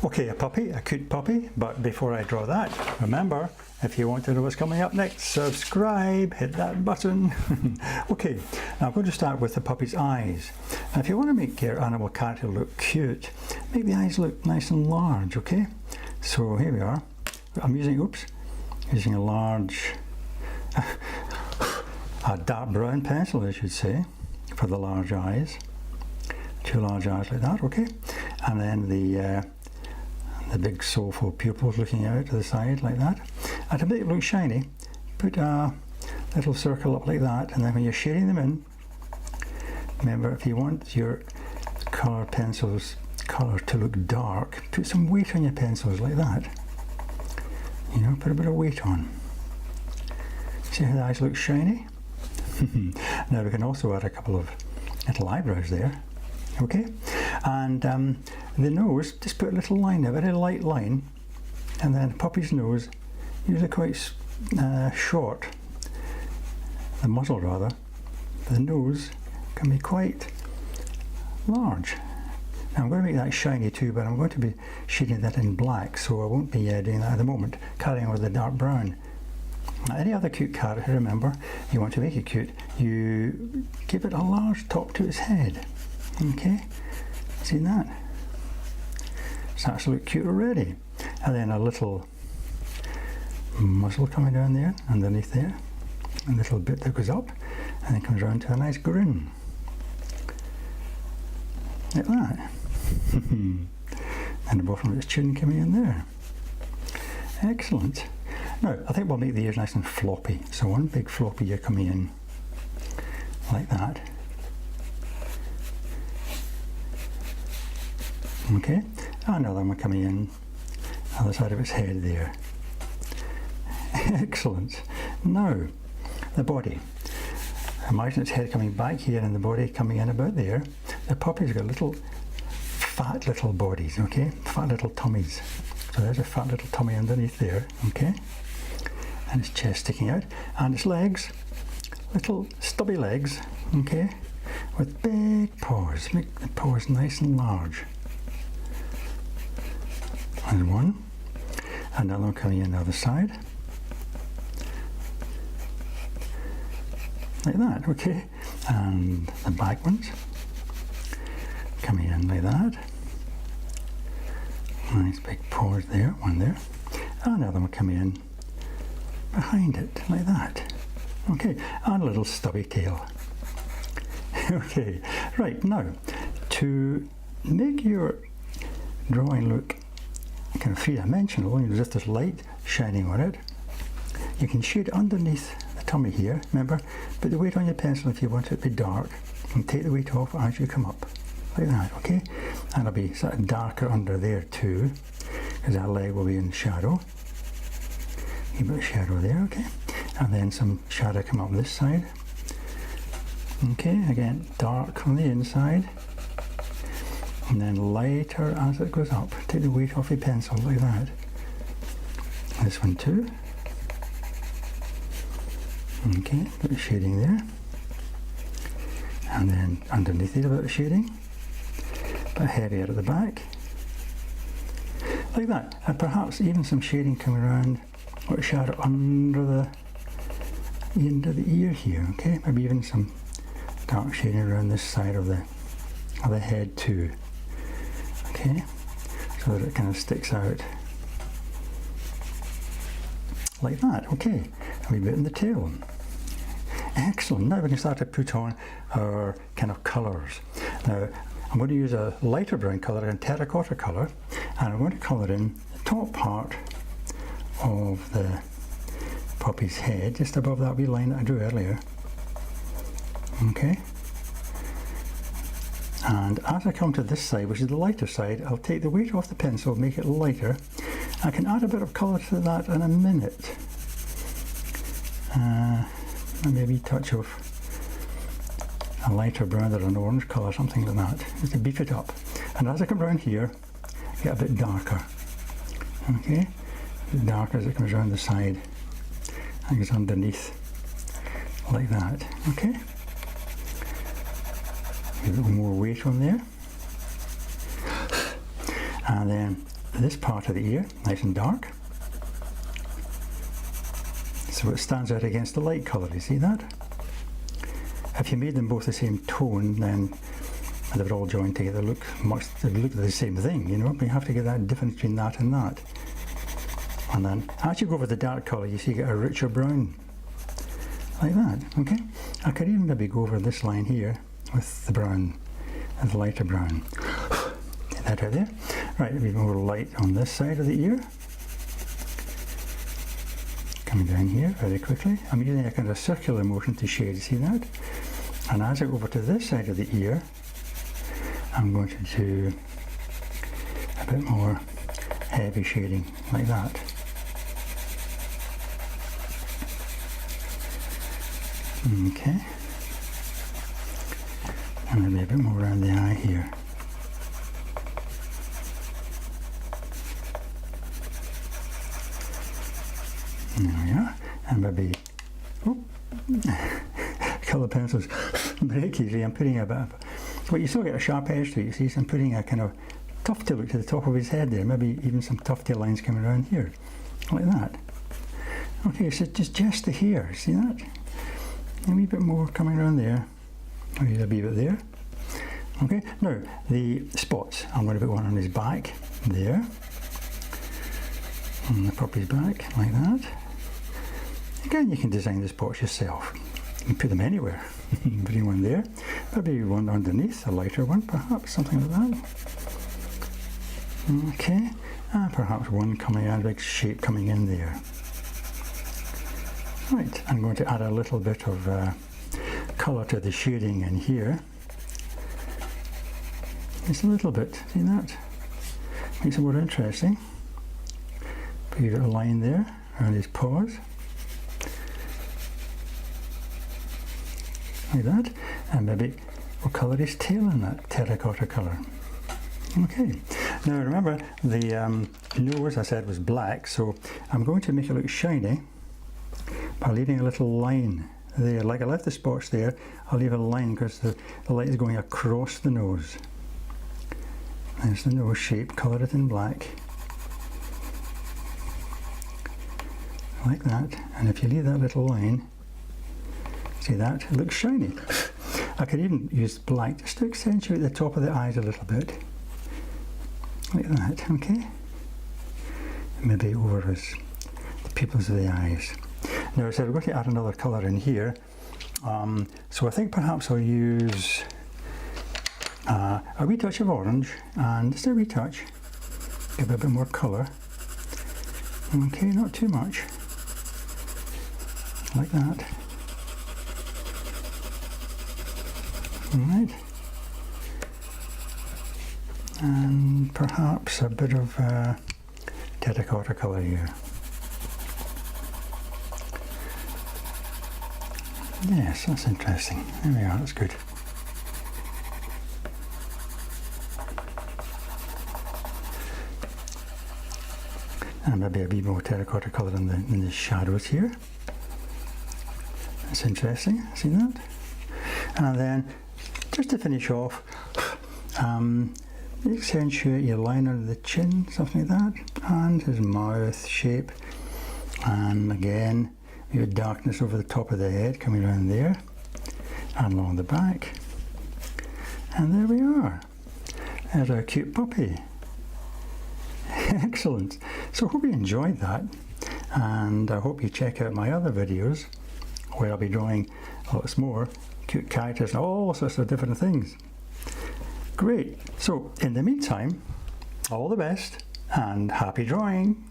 Okay, a puppy, a cute puppy, but before I draw that, remember, if you want to know what's coming up next, subscribe, hit that button. Okay, now I'm going to start with the puppy's eyes. Now if you want to make your animal character look cute, make the eyes look nice and large, okay? So here we are. I'm using a large, a dark brown pencil, I should say, for the large eyes. Two large eyes like that, okay? And then the big soulful pupils looking out to the side like that. And to make it look shiny, put a little circle up like that, and then when you're shading them in, remember, if you want your colour pencils colour to look dark, put some weight on your pencils like that. You know, put a bit of weight on. See how the eyes look shiny? Now we can also add a couple of little eyebrows there. Okay, and the nose, just put a little line, a very light line, and then the puppy's nose, usually quite short, the muzzle rather, the nose can be quite large. Now I'm going to make that shiny too, but I'm going to be shading that in black, so I won't be doing that at the moment, carrying on with the dark brown. Now, any other cute character, remember, you want to make it cute, you give it a large top to its head. Okay, see that? Starts to look cute already. And then a little muzzle coming down there, underneath there, a little bit that goes up, and then comes around to a nice grin. Like that. And the bottom of its chin coming in there. Excellent. Now, I think we'll make the ears nice and floppy. So one big floppy ear coming in, like that. Okay, another one coming in, other side of its head there. Excellent. Now, the body. Imagine its head coming back here and the body coming in about there. The puppy's got little, fat little bodies, okay? Fat little tummies. So there's a fat little tummy underneath there, okay? And its chest sticking out. And its legs, little stubby legs, okay? With big paws. Make the paws nice and large. And one, another one coming in the other side, like that, okay, and the back ones coming in like that, nice big paws there, one there, another one coming in behind it, like that, okay, and a little stubby tail. Okay, right, now, to make your drawing look kind of three-dimensional, just this light shining on it, you can shade underneath the tummy here, remember, put the weight on your pencil if you want it to be dark, and take the weight off as you come up, like that, okay, and it'll be sort of darker under there too, because that leg will be in shadow, a bit of shadow there, okay, and then some shadow come up this side, okay, again dark on the inside, and then lighter as it goes up. Take the weight off your pencil like that. This one too. Okay, a bit of shading there. And then underneath it a bit of shading. A bit heavier at the back. Like that. And perhaps even some shading coming around, or shadow under the ear here, okay? Maybe even some dark shading around this side of the head too. Okay, so that it kind of sticks out like that. Okay, a wee bit in the tail. Excellent. Now we can start to put on our kind of colours. Now I'm going to use a lighter brown colour, a terracotta colour, and I'm going to colour in the top part of the puppy's head, just above that wee line that I drew earlier. Okay. And as I come to this side, which is the lighter side, I'll take the weight off the pencil, make it lighter. I can add a bit of colour to that in a minute. Maybe a wee touch of a lighter brown or an orange colour, something like that, just to beef it up. And as I come around here, get a bit darker. Okay, a bit darker as it comes around the side and goes underneath, like that. Okay. A little more weight on there, and then this part of the ear nice and dark, so it stands out against the light colour. You see that? If you made them both the same tone, then they would all join together, they look the same thing, you know, but you have to get that difference between that and that. And then as you go over the dark colour, you see you get a richer brown, like that, okay? I could even maybe go over this line here with the brown, and the lighter brown. Get that out there. Right, a bit more light on this side of the ear. Coming down here very quickly. I'm using a kind of circular motion to shade, you see that? And as I go over to this side of the ear, I'm going to do a bit more heavy shading, like that. Okay. And maybe a bit more around the eye here. There we are. And maybe, colour pencils break easily. I'm putting a bit of, but you still get a sharp edge to it, you see, so I'm putting a kind of tufty look to the top of his head there, maybe even some tufty lines coming around here, like that. Okay, so just the hair, see that? A wee bit more coming around there, maybe a wee bit there. Okay, now the spots, I'm going to put one on his back, there, on the puppy's back, like that. Again, you can design the spots yourself. You can put them anywhere. Putting one there, maybe one underneath, a lighter one perhaps, something like that. Okay, and perhaps one coming out, a big shape coming in there. Right, I'm going to add a little bit of colour to the shading in here. Just a little bit, see that? Makes it more interesting. Put a little line there around his paws. Like that, and maybe we'll colour his tail in that terracotta colour. Okay, now remember the nose I said was black, so I'm going to make it look shiny by leaving a little line there. Like I left the spots there, I'll leave a line because the light is going across the nose. There's the nose shape, colour it in black. Like that, and if you leave that little line, see that? It looks shiny. I could even use black just to accentuate the top of the eyes a little bit. Like that, okay? Maybe over the pupils of the eyes. Now I said we're going to add another colour in here. So I think perhaps I'll use a wee touch of orange, and just a wee touch. Give it a bit more colour. Okay, not too much. Like that. Right, and perhaps a bit of terracotta colour here. Yes, that's interesting. There we are, that's good. And maybe a bit more terracotta colour in the shadows here. That's interesting, see that? And then, just to finish off, accentuate your line under the chin, something like that, and his mouth shape, and again, maybe darkness over the top of the head coming around there, and along the back, and there we are. There's our cute puppy. Excellent. So I hope you enjoyed that, and I hope you check out my other videos where I'll be drawing lots more cute characters and all sorts of different things. Great. So in the meantime, all the best and happy drawing.